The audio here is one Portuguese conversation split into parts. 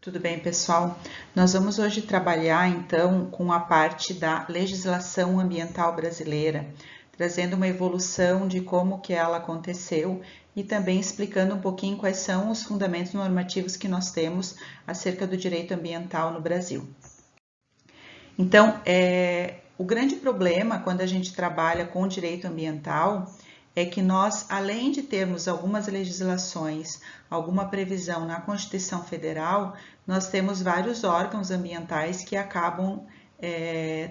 Tudo bem, pessoal? Nós vamos hoje trabalhar, então, com a parte da legislação ambiental brasileira, trazendo uma evolução de como que ela aconteceu e também explicando um pouquinho quais são os fundamentos normativos que nós temos acerca do direito ambiental no Brasil. Então, o grande problema quando a gente trabalha com o direito ambiental é que nós, além de termos algumas legislações, alguma previsão na Constituição Federal, nós temos vários órgãos ambientais que acabam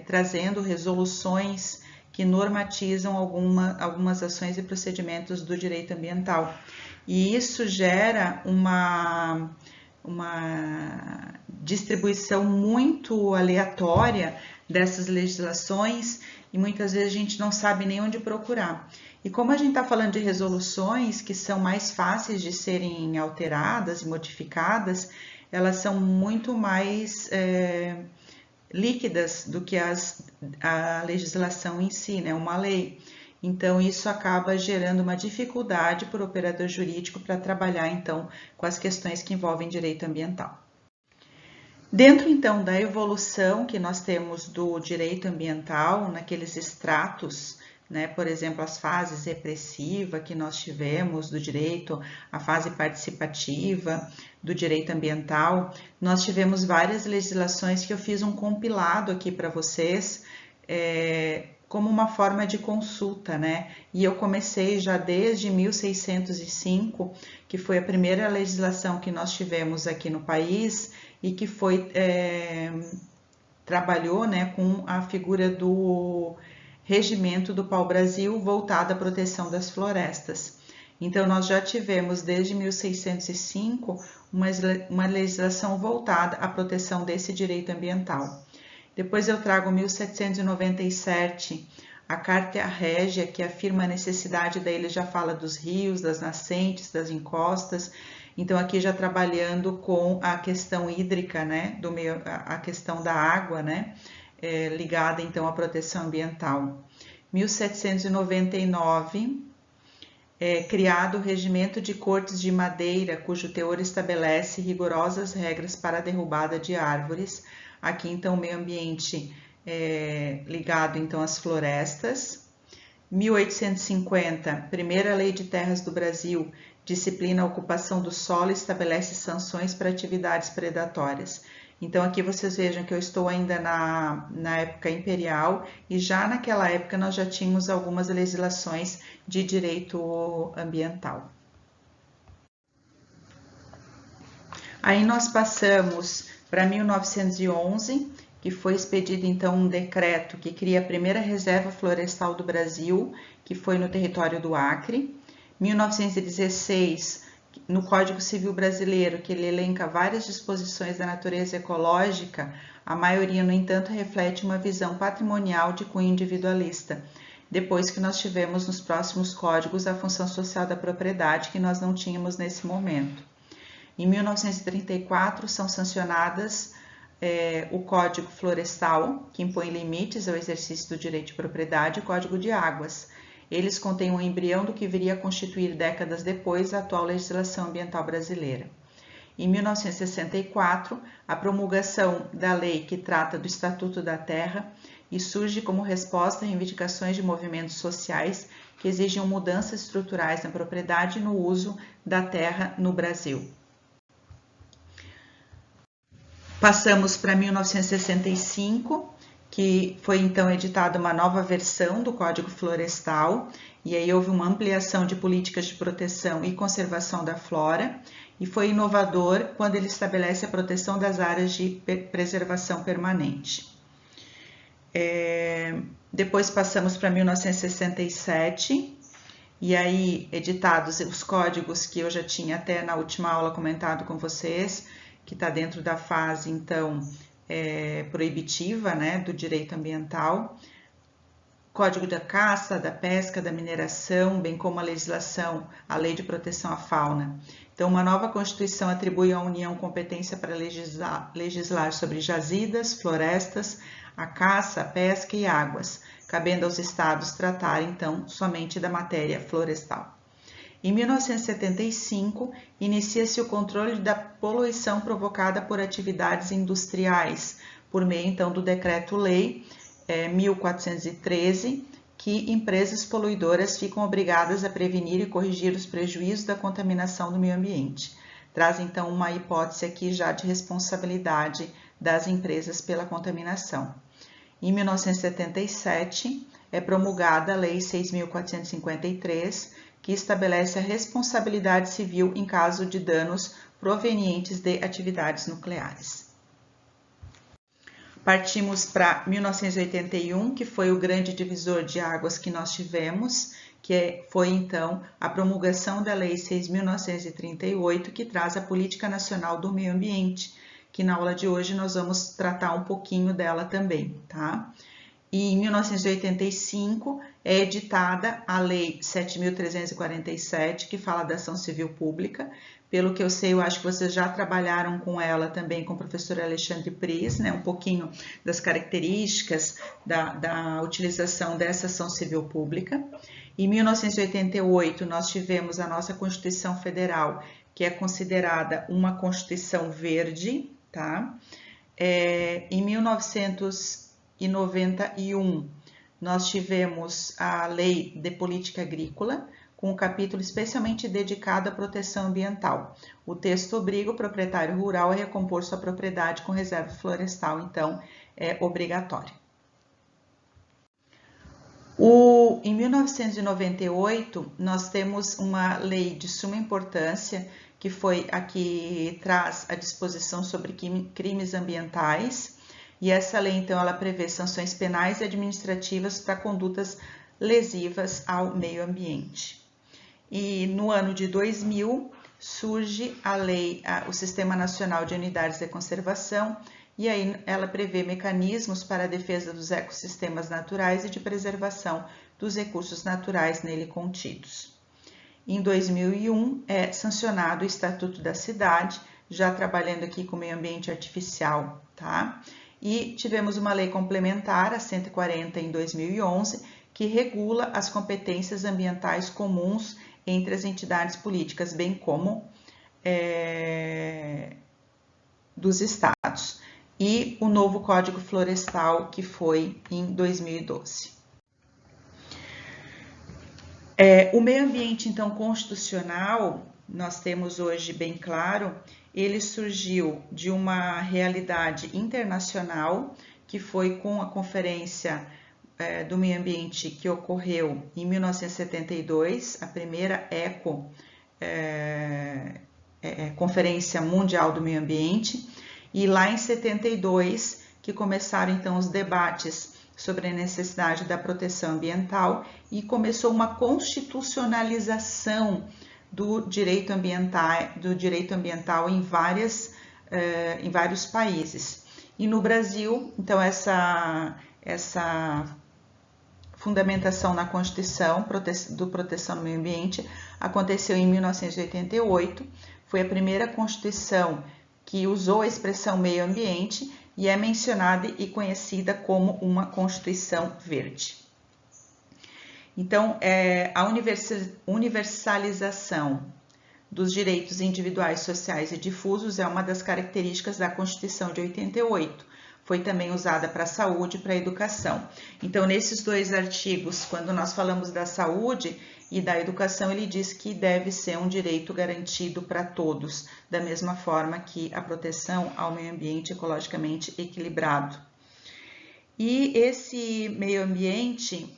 trazendo resoluções que normatizam algumas ações e procedimentos do direito ambiental. E isso gera uma distribuição muito aleatória dessas legislações e muitas vezes a gente não sabe nem onde procurar. E como a gente está falando de resoluções que são mais fáceis de serem alteradas e modificadas, elas são muito mais líquidas do que a legislação em si, né? Uma lei. Então, isso acaba gerando uma dificuldade para o operador jurídico para trabalhar, então, com as questões que envolvem direito ambiental. Dentro, então, da evolução que nós temos do direito ambiental, naqueles estratos, né, por exemplo, as fases repressiva que nós tivemos do direito, a fase participativa do direito ambiental, nós tivemos várias legislações que eu fiz um compilado aqui para vocês, como uma forma de consulta, né? E eu comecei já desde 1605, que foi a primeira legislação que nós tivemos aqui no país e que trabalhou, né, com a figura do Regimento do Pau-Brasil voltado à proteção das florestas. Então, nós já tivemos desde 1605 uma legislação voltada à proteção desse direito ambiental. Depois eu trago 1797, a Carta Régia, que afirma a necessidade, daí ele já fala dos rios, das nascentes, das encostas. Então, aqui já trabalhando com a questão hídrica, né, a questão da água, né, ligada então à proteção ambiental. 1799, criado o Regimento de Cortes de Madeira, cujo teor estabelece rigorosas regras para a derrubada de árvores. Aqui, então, o meio ambiente ligado, então, às florestas. 1850, primeira Lei de Terras do Brasil, disciplina a ocupação do solo e estabelece sanções para atividades predatórias. Então, aqui vocês vejam que eu estou ainda na época imperial e já naquela época nós já tínhamos algumas legislações de direito ambiental. Aí nós passamos para 1911, que foi expedido então um decreto que cria a primeira reserva florestal do Brasil, que foi no território do Acre. 1916, no Código Civil Brasileiro, que ele elenca várias disposições da natureza ecológica, a maioria, no entanto, reflete uma visão patrimonial de cunho individualista, depois que nós tivemos nos próximos códigos a função social da propriedade, que nós não tínhamos nesse momento. Em 1934, são sancionadas o Código Florestal, que impõe limites ao exercício do direito de propriedade, e o Código de Águas. Eles contêm um embrião do que viria a constituir décadas depois a atual legislação ambiental brasileira. Em 1964, a promulgação da lei que trata do Estatuto da Terra e surge como resposta a reivindicações de movimentos sociais que exigem mudanças estruturais na propriedade e no uso da terra no Brasil. Passamos para 1965, que foi então editada uma nova versão do Código Florestal, e aí houve uma ampliação de políticas de proteção e conservação da flora, e foi inovador quando ele estabelece a proteção das áreas de preservação permanente. Depois passamos para 1967, e aí editados os códigos que eu já tinha até na última aula comentado com vocês, que está dentro da fase, então, proibitiva, né, do direito ambiental, Código da Caça, da Pesca, da Mineração, bem como a legislação, a Lei de Proteção à Fauna. Então, uma nova Constituição atribui à União competência para legislar sobre jazidas, florestas, a caça, a pesca e águas, cabendo aos estados tratar, então, somente da matéria florestal. Em 1975, inicia-se o controle da poluição provocada por atividades industriais, por meio então do Decreto-Lei 1413, que empresas poluidoras ficam obrigadas a prevenir e corrigir os prejuízos da contaminação do meio ambiente. Traz então uma hipótese aqui já de responsabilidade das empresas pela contaminação. Em 1977, é promulgada a Lei 6.453, que estabelece a responsabilidade civil em caso de danos provenientes de atividades nucleares. Partimos para 1981, que foi o grande divisor de águas que nós tivemos, que foi então a promulgação da Lei 6.938, que traz a Política Nacional do Meio Ambiente, que na aula de hoje nós vamos tratar um pouquinho dela também, tá? E em 1985 é editada a Lei 7.347, que fala da ação civil pública. Pelo que eu sei, eu acho que vocês já trabalharam com ela também com o professor Alexandre Pris, né? Um pouquinho das características da utilização dessa ação civil pública. Em 1988, nós tivemos a nossa Constituição Federal, que é considerada uma Constituição verde, tá? Em 1991, nós tivemos a Lei de Política Agrícola, com um capítulo especialmente dedicado à proteção ambiental. O texto obriga o proprietário rural a recompor sua propriedade com reserva florestal, então é obrigatório. Em 1998, nós temos uma lei de suma importância, que foi a que traz a disposição sobre crimes ambientais, e essa lei, então, ela prevê sanções penais e administrativas para condutas lesivas ao meio ambiente. E no ano de 2000 surge a lei, o Sistema Nacional de Unidades de Conservação, e aí ela prevê mecanismos para a defesa dos ecossistemas naturais e de preservação dos recursos naturais nele contidos. Em 2001 é sancionado o Estatuto da Cidade, já trabalhando aqui com o meio ambiente artificial, tá? E tivemos uma lei complementar, a 140 em 2011, que regula as competências ambientais comuns entre as entidades políticas, bem como dos estados. E o novo Código Florestal, que foi em 2012. O meio ambiente, então, constitucional, nós temos hoje bem claro, ele surgiu de uma realidade internacional, que foi com a Conferência do Meio Ambiente que ocorreu em 1972, a primeira Conferência Mundial do Meio Ambiente, e lá em 72 que começaram então os debates sobre a necessidade da proteção ambiental e começou uma constitucionalização do direito ambiental em vários países. E no Brasil, então, essa fundamentação na Constituição do Proteção do Meio Ambiente aconteceu em 1988, foi a primeira Constituição que usou a expressão meio ambiente e é mencionada e conhecida como uma Constituição Verde. Então, a universalização dos direitos individuais, sociais e difusos é uma das características da Constituição de 88. Foi também usada para a saúde e para a educação. Então, nesses dois artigos, quando nós falamos da saúde e da educação, ele diz que deve ser um direito garantido para todos, da mesma forma que a proteção ao meio ambiente ecologicamente equilibrado. E esse meio ambiente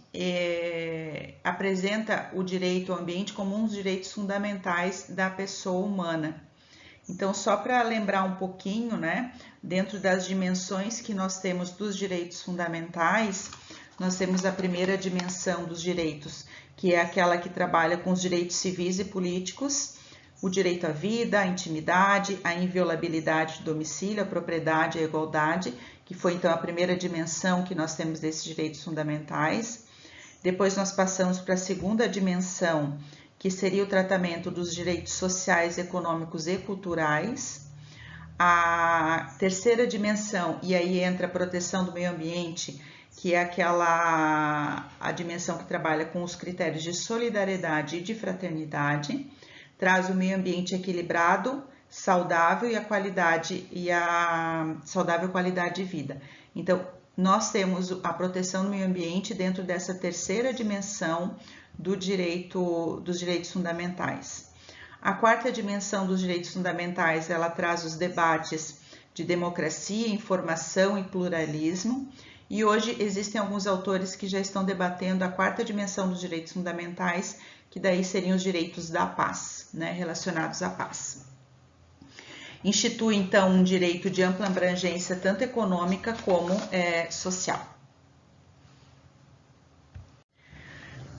apresenta o direito ao ambiente como um dos direitos fundamentais da pessoa humana. Então, só para lembrar um pouquinho, né, dentro das dimensões que nós temos dos direitos fundamentais, nós temos a primeira dimensão dos direitos, que é aquela que trabalha com os direitos civis e políticos, o direito à vida, à intimidade, à inviolabilidade de domicílio, à propriedade, à igualdade, que foi então a primeira dimensão que nós temos desses direitos fundamentais. Depois nós passamos para a segunda dimensão, que seria o tratamento dos direitos sociais, econômicos e culturais. A terceira dimensão, e aí entra a proteção do meio ambiente, que é a dimensão que trabalha com os critérios de solidariedade e de fraternidade, traz o meio ambiente equilibrado, saudável e a saudável qualidade de vida. Então, nós temos a proteção do meio ambiente dentro dessa terceira dimensão dos direitos fundamentais. A quarta dimensão dos direitos fundamentais, ela traz os debates de democracia, informação e pluralismo, e hoje existem alguns autores que já estão debatendo a quarta dimensão dos direitos fundamentais, que daí seriam os direitos da paz, né, relacionados à paz. Institui, então, um direito de ampla abrangência, tanto econômica como social.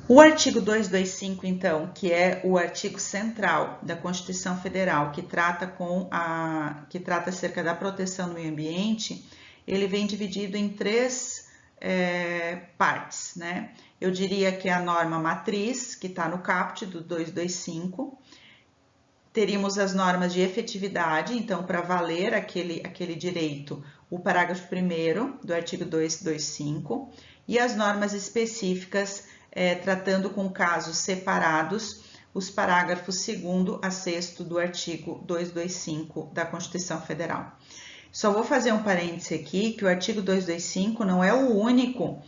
O artigo 225, então, que é o artigo central da Constituição Federal, que trata acerca da proteção do meio ambiente, ele vem dividido em três partes, né? Eu diria que é a norma matriz, que está no caput do 225, teríamos as normas de efetividade, então, para valer aquele direito, o parágrafo 1º do artigo 225, e as normas específicas, tratando com casos separados, os parágrafos 2º a 6º do artigo 225 da Constituição Federal. Só vou fazer um parêntese aqui, que o artigo 225 não é o único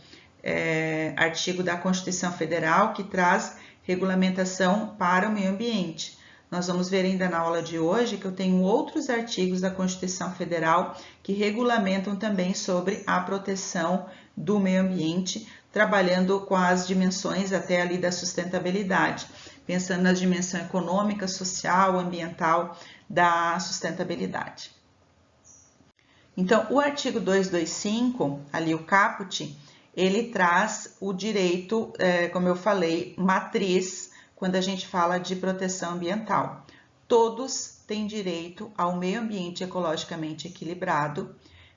artigo da Constituição Federal que traz regulamentação para o meio ambiente. Nós vamos ver ainda na aula de hoje que eu tenho outros artigos da Constituição Federal que regulamentam também sobre a proteção do meio ambiente, trabalhando com as dimensões até ali da sustentabilidade, pensando na dimensão econômica, social, ambiental da sustentabilidade. Então, o artigo 225, ali o caput, ele traz o direito, como eu falei, matriz, quando a gente fala de proteção ambiental. Todos têm direito ao meio ambiente ecologicamente equilibrado,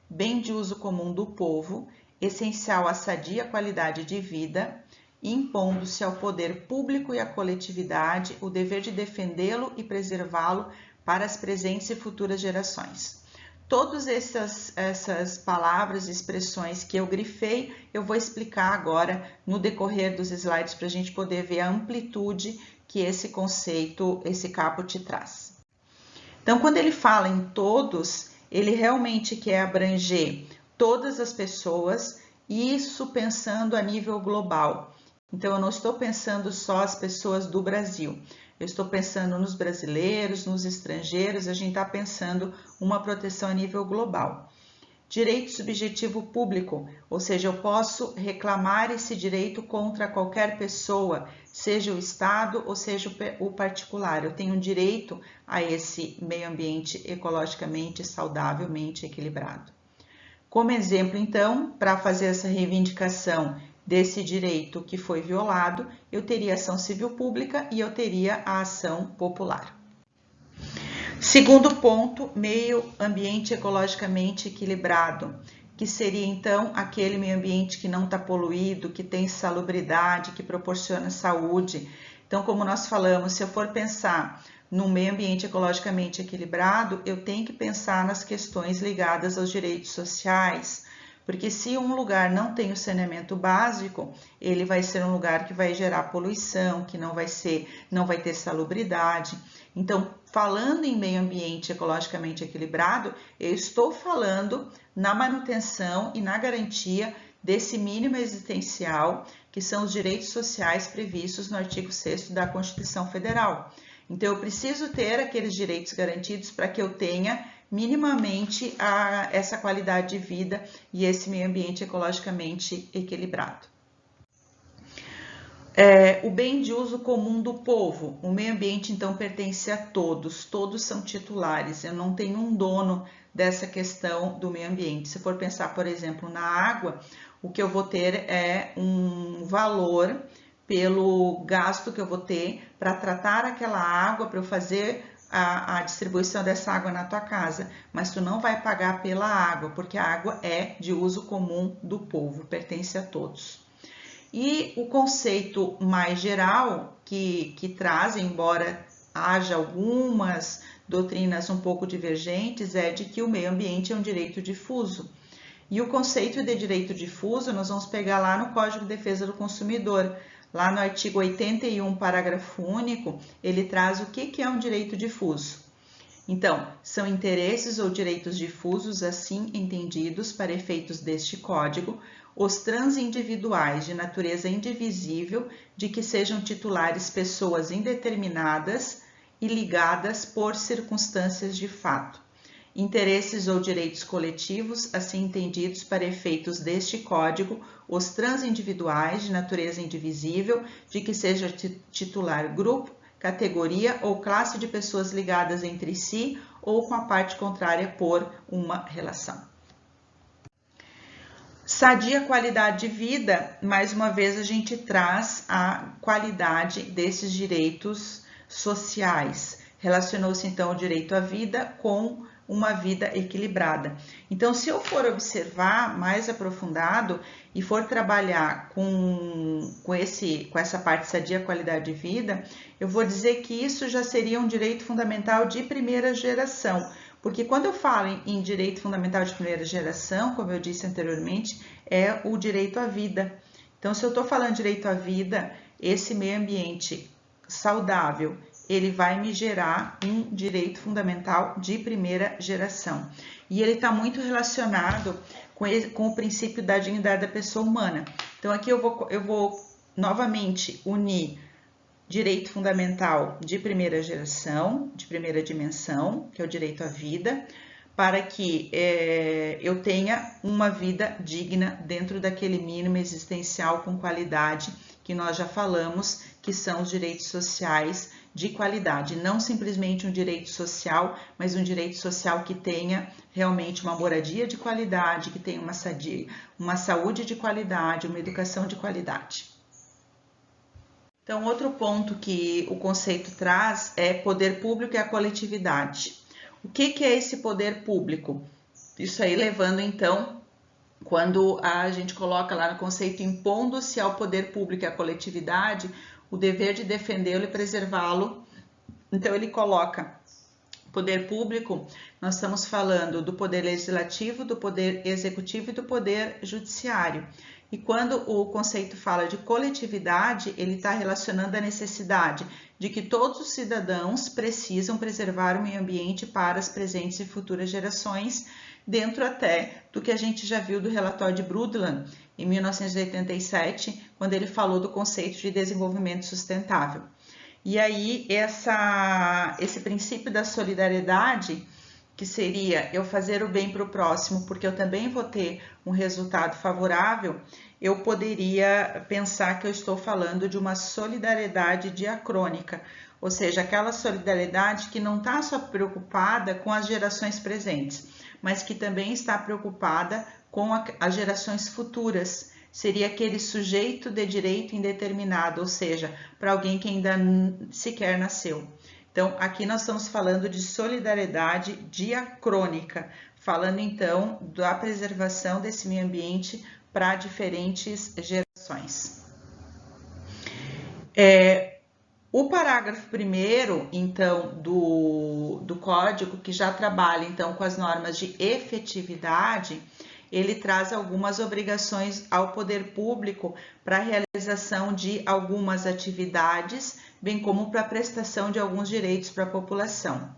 bem de uso comum do povo, essencial à sadia qualidade de vida, impondo-se ao poder público e à coletividade o dever de defendê-lo e preservá-lo para as presentes e futuras gerações. Todas essas palavras e expressões que eu grifei, eu vou explicar agora no decorrer dos slides para a gente poder ver a amplitude que esse conceito, esse caput traz. Então, quando ele fala em todos, ele realmente quer abranger todas as pessoas, e isso pensando a nível global. Então, eu não estou pensando só as pessoas do Brasil. Eu estou pensando nos brasileiros, nos estrangeiros, a gente está pensando uma proteção a nível global. Direito subjetivo público, ou seja, eu posso reclamar esse direito contra qualquer pessoa, seja o Estado ou seja o particular. Eu tenho direito a esse meio ambiente ecologicamente, saudavelmente equilibrado. Como exemplo, então, para fazer essa reivindicação desse direito que foi violado, eu teria a ação civil pública e eu teria a ação popular. Segundo ponto, meio ambiente ecologicamente equilibrado, que seria então aquele meio ambiente que não está poluído, que tem salubridade, que proporciona saúde. Então, como nós falamos, se eu for pensar num meio ambiente ecologicamente equilibrado, eu tenho que pensar nas questões ligadas aos direitos sociais, porque se um lugar não tem o saneamento básico, ele vai ser um lugar que vai gerar poluição, que não vai ter salubridade. Então, falando em meio ambiente ecologicamente equilibrado, eu estou falando na manutenção e na garantia desse mínimo existencial, que são os direitos sociais previstos no artigo 6º da Constituição Federal. Então, eu preciso ter aqueles direitos garantidos para que eu tenha minimamente essa qualidade de vida e esse meio ambiente ecologicamente equilibrado. O bem de uso comum do povo. O meio ambiente, então, pertence a todos. Todos são titulares. Eu não tenho um dono dessa questão do meio ambiente. Se for pensar, por exemplo, na água, o que eu vou ter é um valor pelo gasto que eu vou ter para tratar aquela água, para eu fazer a distribuição dessa água na tua casa, mas tu não vai pagar pela água, porque a água é de uso comum do povo, pertence a todos. E o conceito mais geral que traz, embora haja algumas doutrinas um pouco divergentes, é de que o meio ambiente é um direito difuso. E o conceito de direito difuso nós vamos pegar lá no Código de Defesa do Consumidor. Lá no artigo 81, parágrafo único, ele traz o que é um direito difuso. Então, são interesses ou direitos difusos assim entendidos para efeitos deste Código, os transindividuais de natureza indivisível de que sejam titulares pessoas indeterminadas e ligadas por circunstâncias de fato. Interesses ou direitos coletivos, assim entendidos para efeitos deste Código, os transindividuais de natureza indivisível, de que seja titular grupo, categoria ou classe de pessoas ligadas entre si ou com a parte contrária por uma relação. Sadia qualidade de vida, mais uma vez a gente traz a qualidade desses direitos sociais. Relacionou-se então o direito à vida com uma vida equilibrada. Então, se eu for observar mais aprofundado e for trabalhar com essa parte sadia qualidade de vida, eu vou dizer que isso já seria um direito fundamental de primeira geração, porque quando eu falo em direito fundamental de primeira geração, como eu disse anteriormente, é o direito à vida. Então, se eu estou falando direito à vida, esse meio ambiente saudável, ele vai me gerar um direito fundamental de primeira geração. E ele está muito relacionado com o princípio da dignidade da pessoa humana. Então, aqui eu vou novamente unir direito fundamental de primeira geração, de primeira dimensão, que é o direito à vida, para que eu tenha uma vida digna dentro daquele mínimo existencial com qualidade que nós já falamos, que são os direitos sociais de qualidade, não simplesmente um direito social, mas um direito social que tenha realmente uma moradia de qualidade, que tenha uma saúde de qualidade, uma educação de qualidade. Então, outro ponto que o conceito traz é poder público e a coletividade. O que é esse poder público? Isso aí levando, então, quando a gente coloca lá no conceito impondo-se ao poder público e à coletividade, o dever de defendê-lo e preservá-lo. Então, ele coloca poder público, nós estamos falando do poder legislativo, do poder executivo e do poder judiciário. E quando o conceito fala de coletividade, ele está relacionando a necessidade de que todos os cidadãos precisam preservar o meio ambiente para as presentes e futuras gerações, dentro até do que a gente já viu do relatório de Brundtland, em 1987, quando ele falou do conceito de desenvolvimento sustentável. E aí, esse princípio da solidariedade, que seria eu fazer o bem para o próximo, porque eu também vou ter um resultado favorável, eu poderia pensar que eu estou falando de uma solidariedade diacrônica, ou seja, aquela solidariedade que não está só preocupada com as gerações presentes, mas que também está preocupada com as gerações futuras. Seria aquele sujeito de direito indeterminado, ou seja, para alguém que ainda sequer nasceu. Então, aqui nós estamos falando de solidariedade diacrônica, falando então da preservação desse meio ambiente para diferentes gerações. O parágrafo 1º, então, do Código, que já trabalha então com as normas de efetividade, ele traz algumas obrigações ao poder público para a realização de algumas atividades, bem como para a prestação de alguns direitos para a população.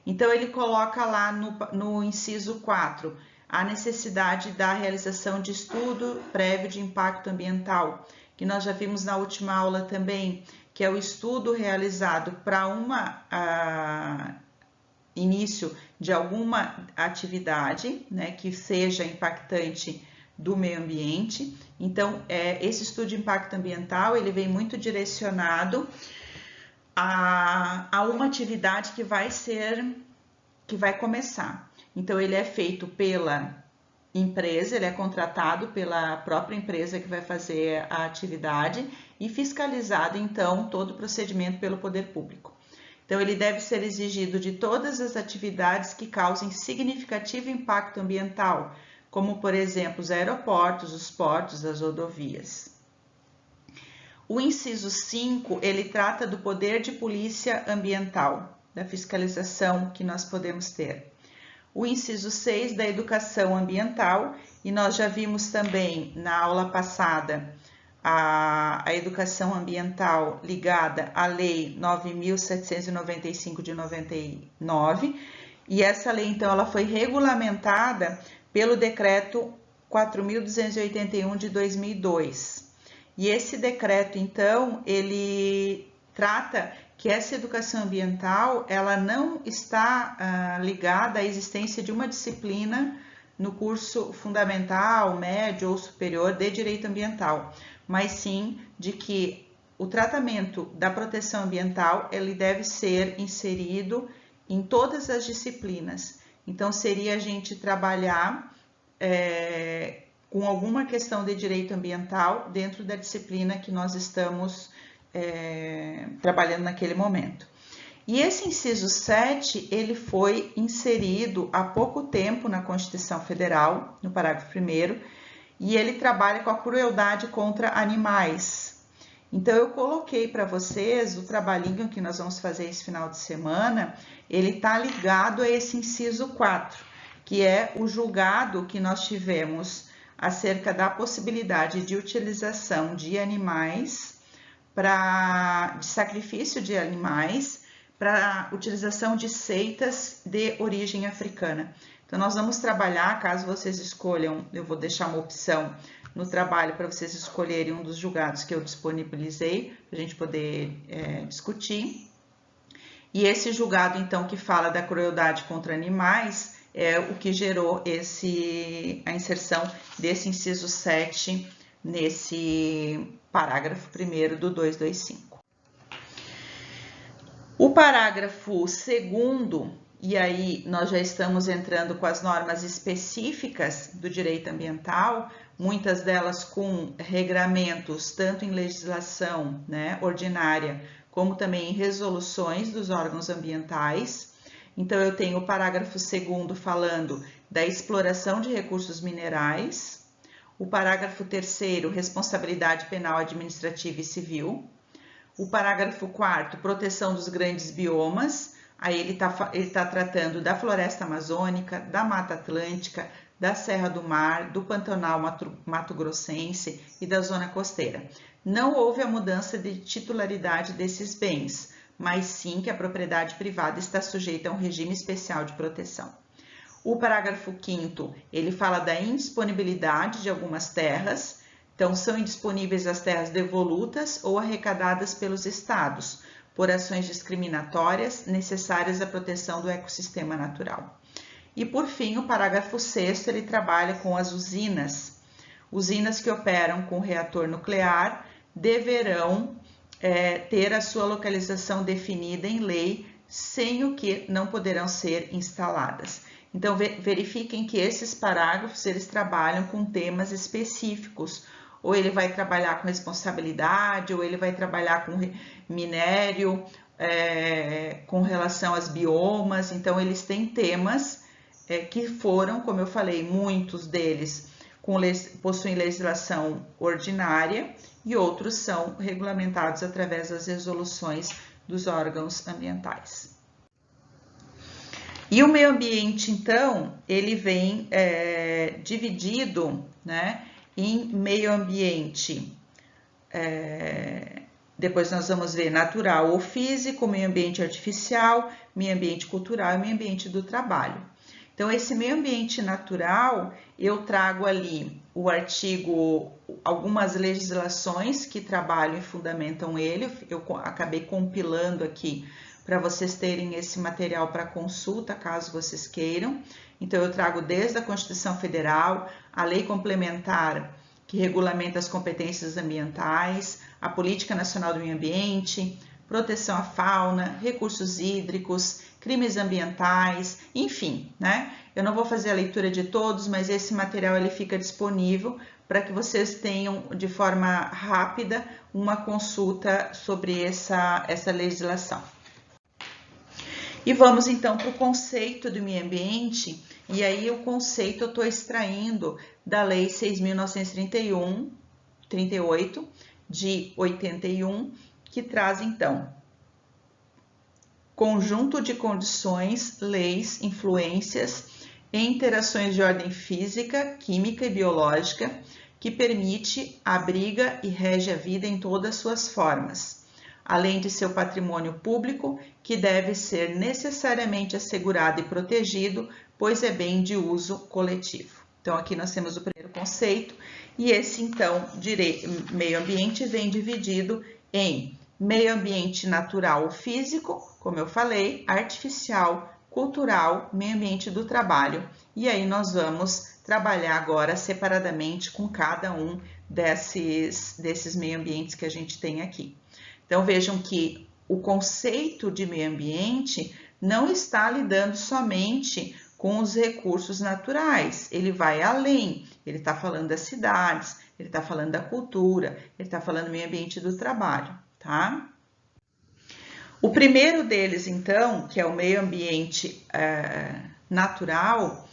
Então, ele coloca lá no inciso 4, a necessidade da realização de estudo prévio de impacto ambiental, que nós já vimos na última aula também, que é o estudo realizado para início de alguma atividade, né, que seja impactante do meio ambiente. Então, esse estudo de impacto ambiental, ele vem muito direcionado a uma atividade que vai começar. Então, ele é feito pela empresa, ele é contratado pela própria empresa que vai fazer a atividade e fiscalizado, então, todo o procedimento pelo poder público. Então, ele deve ser exigido de todas as atividades que causem significativo impacto ambiental, como, por exemplo, os aeroportos, os portos, as rodovias. O inciso 5, ele trata do poder de polícia ambiental, da fiscalização que nós podemos ter. o inciso 6 da educação ambiental, e nós já vimos também na aula passada a educação ambiental ligada à Lei 9.795 de 99, e essa lei, então, ela foi regulamentada pelo Decreto 4.281 de 2002. E esse decreto, então, ele trata que essa educação ambiental, ela não está ligada à existência de uma disciplina no curso fundamental, médio ou superior de direito ambiental, mas sim de que o tratamento da proteção ambiental, ele deve ser inserido em todas as disciplinas. Então, seria a gente trabalhar com alguma questão de direito ambiental dentro da disciplina que nós estamos trabalhando naquele momento. E esse inciso 7, ele foi inserido há pouco tempo na Constituição Federal, no parágrafo 1º, e ele trabalha com a crueldade contra animais. Então, eu coloquei para vocês o trabalhinho que nós vamos fazer esse final de semana, ele está ligado a esse inciso 4, que é o julgado que nós tivemos acerca da possibilidade de utilização de animais, de sacrifício de animais, para utilização de seitas de origem africana. Então, nós vamos trabalhar, caso vocês escolham, eu vou deixar uma opção no trabalho para vocês escolherem um dos julgados que eu disponibilizei, para a gente poder discutir. E esse julgado, então, que fala da crueldade contra animais, é o que gerou a inserção desse inciso 7 nesse parágrafo 1º do 225. O parágrafo 2º, e aí nós já estamos entrando com as normas específicas do direito ambiental, muitas delas com regramentos tanto em legislação ordinária, como também em resoluções dos órgãos ambientais. Então, eu tenho o parágrafo 2º falando da exploração de recursos minerais, o parágrafo 3º, responsabilidade penal administrativa e civil, o parágrafo 4º, proteção dos grandes biomas, aí ele tá tratando da floresta amazônica, da Mata Atlântica, da Serra do Mar, do Pantanal Mato-Grossense e da zona costeira. Não houve a mudança de titularidade desses bens, mas sim que a propriedade privada está sujeita a um regime especial de proteção. O parágrafo 5º, ele fala da indisponibilidade de algumas terras. Então, são indisponíveis as terras devolutas ou arrecadadas pelos estados, por ações discriminatórias necessárias à proteção do ecossistema natural. E, por fim, o parágrafo 6º, ele trabalha com as usinas. Usinas que operam com reator nuclear deverão ter a sua localização definida em lei, sem o que não poderão ser instaladas. Então, verifiquem que esses parágrafos, eles trabalham com temas específicos, ou ele vai trabalhar com responsabilidade, ou ele vai trabalhar com minério, com relação às biomas. Então, eles têm temas que foram, como eu falei, muitos deles possuem legislação ordinária e outros são regulamentados através das resoluções dos órgãos ambientais. E o meio ambiente, então, ele vem dividido, em meio ambiente, depois nós vamos ver natural ou físico, meio ambiente artificial, meio ambiente cultural e meio ambiente do trabalho. Então, esse meio ambiente natural, eu trago ali o artigo, algumas legislações que trabalham e fundamentam ele, eu acabei compilando aqui para vocês terem esse material para consulta, caso vocês queiram. Então, eu trago desde a Constituição Federal, a Lei Complementar, que regulamenta as competências ambientais, a Política Nacional do Meio Ambiente, proteção à fauna, recursos hídricos, crimes ambientais, enfim, Eu não vou fazer a leitura de todos, mas esse material ele fica disponível para que vocês tenham de forma rápida uma consulta sobre essa legislação. E vamos então para o conceito do meio ambiente, e aí o conceito eu estou extraindo da Lei 6.938 de 81, que traz então conjunto de condições, leis, influências em interações de ordem física, química e biológica, que permite, abriga e rege a vida em todas suas formas, além de seu patrimônio público, que deve ser necessariamente assegurado e protegido, pois é bem de uso coletivo. Então, aqui nós temos o primeiro conceito, e esse, então, meio ambiente vem dividido em meio ambiente natural físico, como eu falei, artificial, cultural, meio ambiente do trabalho. E aí nós vamos trabalhar agora separadamente com cada um desses meio ambientes que a gente tem aqui. Então vejam que o conceito de meio ambiente não está lidando somente com os recursos naturais, ele vai além, ele está falando das cidades, ele está falando da cultura, ele está falando do meio ambiente do trabalho, tá? O primeiro deles, então, que é o meio ambiente natural,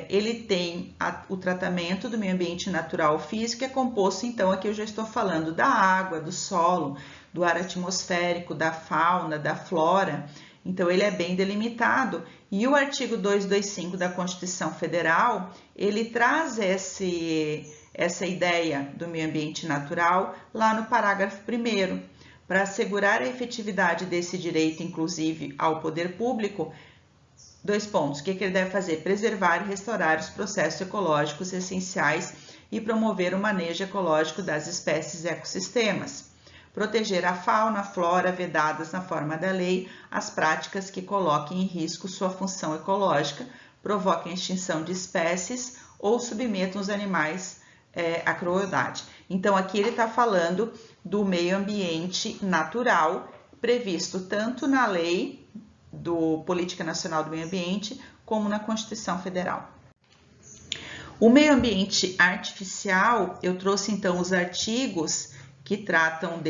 ele tem o tratamento do meio ambiente natural físico, que é composto, então, aqui eu já estou falando da água, do solo, do ar atmosférico, da fauna, da flora. Então, ele é bem delimitado. E o artigo 225 da Constituição Federal, ele traz essa ideia do meio ambiente natural lá no parágrafo 1º. Para assegurar a efetividade desse direito, inclusive ao poder público, 2 pontos. O que ele deve fazer? Preservar e restaurar os processos ecológicos essenciais e promover o manejo ecológico das espécies e ecossistemas. Proteger a fauna, a flora, vedadas na forma da lei, as práticas que coloquem em risco sua função ecológica, provoquem a extinção de espécies ou submetam os animais à crueldade. Então, aqui ele está falando do meio ambiente natural, previsto tanto na lei do Política Nacional do Meio Ambiente, como na Constituição Federal. O meio ambiente artificial, eu trouxe então os artigos que tratam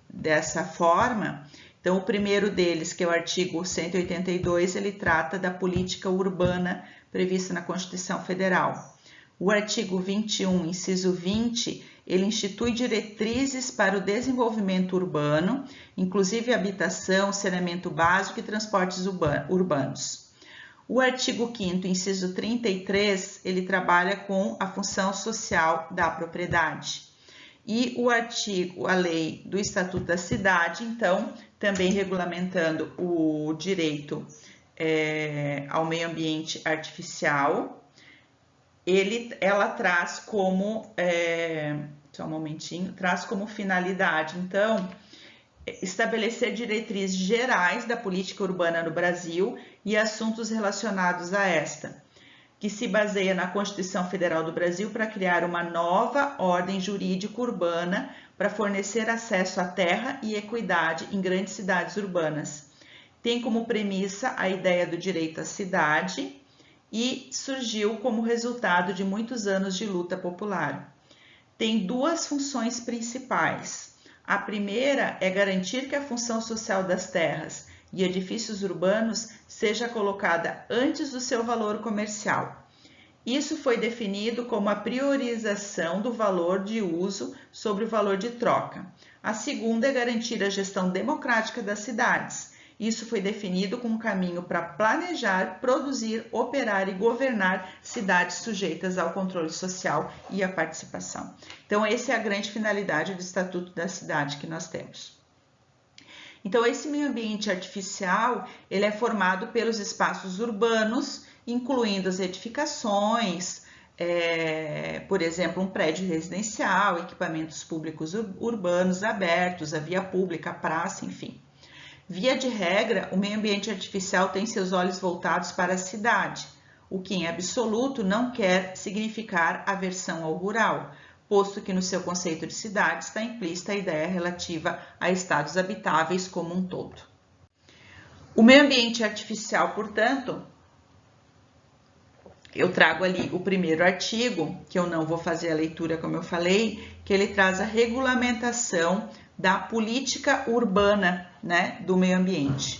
dessa forma. Então, o primeiro deles, que é o artigo 182, ele trata da política urbana prevista na Constituição Federal. O artigo 21, inciso 20, ele institui diretrizes para o desenvolvimento urbano, inclusive habitação, saneamento básico e transportes urbanos. O artigo 5º, inciso 33, ele trabalha com a função social da propriedade. E a lei do Estatuto da Cidade, então, também regulamentando o direito ao meio ambiente artificial, ela traz como, só um momentinho, traz como finalidade, então, estabelecer diretrizes gerais da política urbana no Brasil e assuntos relacionados a esta, que se baseia na Constituição Federal do Brasil para criar uma nova ordem jurídica urbana para fornecer acesso à terra e equidade em grandes cidades urbanas. Tem como premissa a ideia do direito à cidade e surgiu como resultado de muitos anos de luta popular. Tem 2 funções principais. A primeira é garantir que a função social das terras e edifícios urbanos seja colocada antes do seu valor comercial. Isso foi definido como a priorização do valor de uso sobre o valor de troca. A segunda é garantir a gestão democrática das cidades. Isso foi definido como um caminho para planejar, produzir, operar e governar cidades sujeitas ao controle social e à participação. Então, essa é a grande finalidade do Estatuto da Cidade que nós temos. Então, esse meio ambiente artificial, ele é formado pelos espaços urbanos, incluindo as edificações, por exemplo, um prédio residencial, equipamentos públicos urbanos abertos, a via pública, a praça, enfim. Via de regra, o meio ambiente artificial tem seus olhos voltados para a cidade, o que em absoluto não quer significar aversão ao rural, posto que no seu conceito de cidade está implícita a ideia relativa a estados habitáveis como um todo. O meio ambiente artificial, portanto, eu trago ali o primeiro artigo, que eu não vou fazer a leitura como eu falei, que ele traz a regulamentação da política urbana, né, do meio ambiente.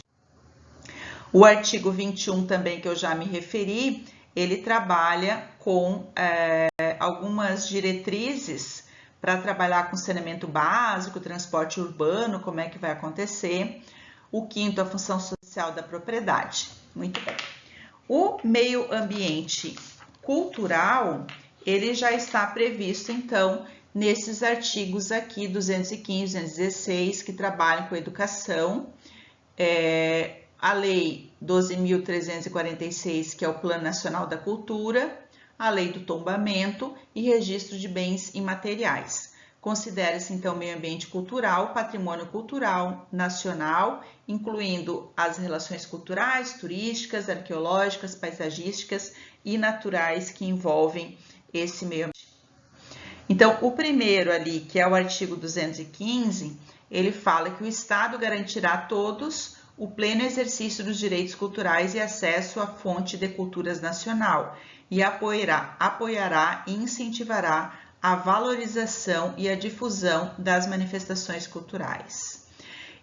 O artigo 21 também, que eu já me referi, ele trabalha com algumas diretrizes para trabalhar com saneamento básico, transporte urbano, como é que vai acontecer. O 5º, a função social da propriedade. Muito bem. O meio ambiente cultural, ele já está previsto, então, nesses artigos aqui, 215, 216, que trabalham com educação, a Lei 12.346, que é o Plano Nacional da Cultura, a Lei do Tombamento e Registro de Bens Imateriais. Considera-se, então, meio ambiente cultural, patrimônio cultural nacional, incluindo as relações culturais, turísticas, arqueológicas, paisagísticas e naturais que envolvem esse meio ambiente. Então, o primeiro ali, que é o artigo 215, ele fala que o Estado garantirá a todos o pleno exercício dos direitos culturais e acesso à fonte de culturas nacional e apoiará e incentivará a valorização e a difusão das manifestações culturais.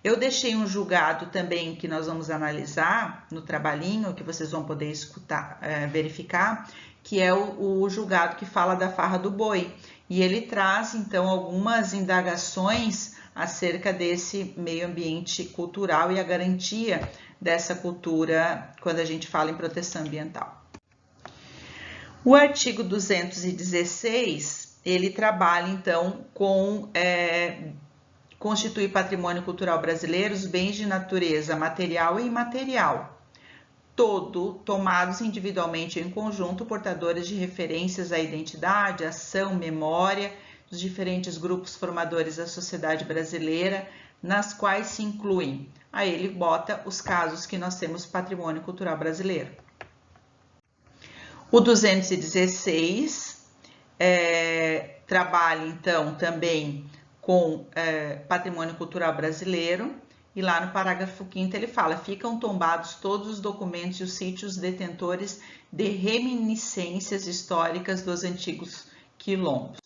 Eu deixei um julgado também que nós vamos analisar no trabalhinho, que vocês vão poder escutar, verificar, que é o julgado que fala da farra do boi. E ele traz, então, algumas indagações acerca desse meio ambiente cultural e a garantia dessa cultura quando a gente fala em proteção ambiental. O artigo 216, ele trabalha, então, com constituir patrimônio cultural brasileiro os bens de natureza material e imaterial, tomados individualmente ou em conjunto, portadores de referências à identidade, ação, memória dos diferentes grupos formadores da sociedade brasileira, nas quais se incluem, aí ele bota os casos que nós temos patrimônio cultural brasileiro. O 216 trabalha, então, também com patrimônio cultural brasileiro, e lá no parágrafo 5º ele fala: ficam tombados todos os documentos e os sítios detentores de reminiscências históricas dos antigos quilombos.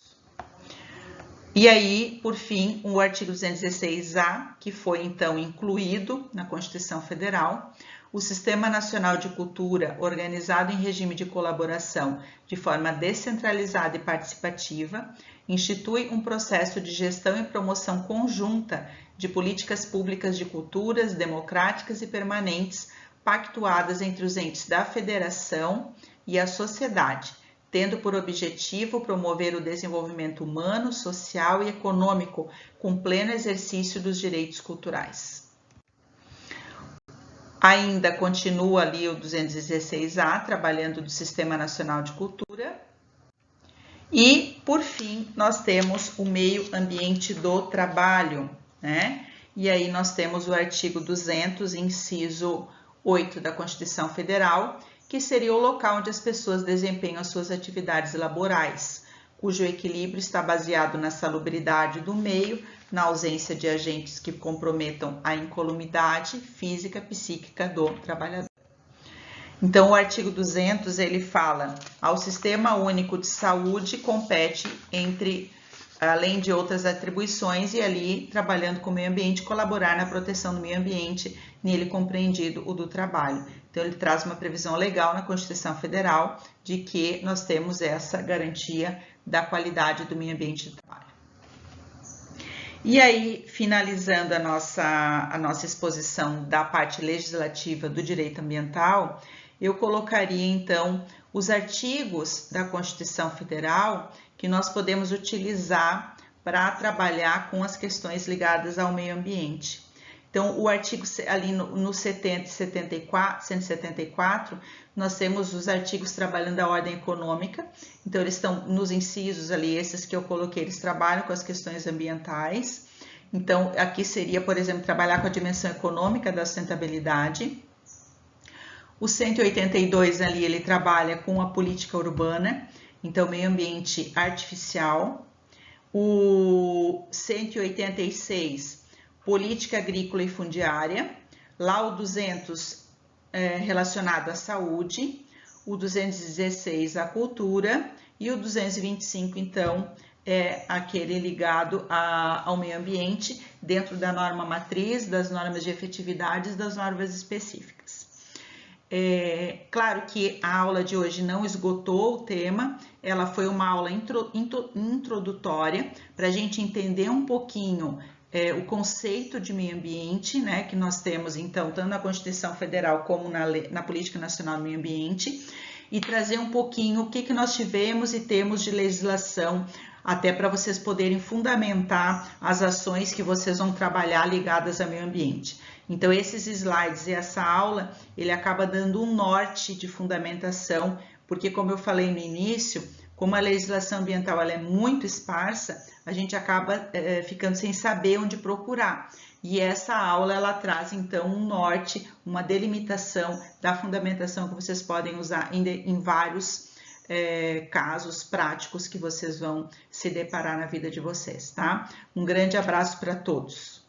E aí, por fim, o artigo 216-A, que foi então incluído na Constituição Federal, o Sistema Nacional de Cultura, organizado em regime de colaboração de forma descentralizada e participativa, institui um processo de gestão e promoção conjunta de políticas públicas de culturas democráticas e permanentes pactuadas entre os entes da federação e a sociedade, tendo por objetivo promover o desenvolvimento humano, social e econômico com pleno exercício dos direitos culturais. Ainda continua ali o 216-A, trabalhando do Sistema Nacional de Cultura. E, por fim, nós temos o meio ambiente do trabalho, né? E aí nós temos o artigo 200, inciso 8 da Constituição Federal, que seria o local onde as pessoas desempenham as suas atividades laborais, cujo equilíbrio está baseado na salubridade do meio, na ausência de agentes que comprometam a incolumidade física, psíquica do trabalhador. Então, o artigo 200, ele fala: ao Sistema Único de Saúde compete, além de outras atribuições, e ali, trabalhando com o meio ambiente, colaborar na proteção do meio ambiente, nele compreendido o do trabalho. Então, ele traz uma previsão legal na Constituição Federal de que nós temos essa garantia da qualidade do meio ambiente de trabalho. E aí, finalizando a nossa exposição da parte legislativa do direito ambiental, eu colocaria, então, os artigos da Constituição Federal que nós podemos utilizar para trabalhar com as questões ligadas ao meio ambiente. Então, o artigo ali no 70 e 174, nós temos os artigos trabalhando a ordem econômica. Então, eles estão nos incisos ali, esses que eu coloquei, eles trabalham com as questões ambientais. Então, aqui seria, por exemplo, trabalhar com a dimensão econômica da sustentabilidade. O 182 ali, ele trabalha com a política urbana, então meio ambiente artificial. O 186, política agrícola e fundiária. Lá o 200 relacionado à saúde, o 216 à cultura e o 225, então, é aquele ligado ao meio ambiente dentro da norma matriz, das normas de efetividade, das normas específicas. Claro que a aula de hoje não esgotou o tema, ela foi uma aula introdutória para a gente entender um pouquinho o conceito de meio ambiente, né, que nós temos, então, tanto na Constituição Federal como na Política Nacional do Meio Ambiente, e trazer um pouquinho o que nós tivemos e temos de legislação, até para vocês poderem fundamentar as ações que vocês vão trabalhar ligadas ao meio ambiente. Então, esses slides e essa aula, ele acaba dando um norte de fundamentação, porque, como eu falei no início, como a legislação ambiental ela é muito esparsa, a gente acaba ficando sem saber onde procurar. E essa aula ela traz então um norte, uma delimitação da fundamentação que vocês podem usar em vários casos práticos que vocês vão se deparar na vida de vocês, tá? Um grande abraço para todos.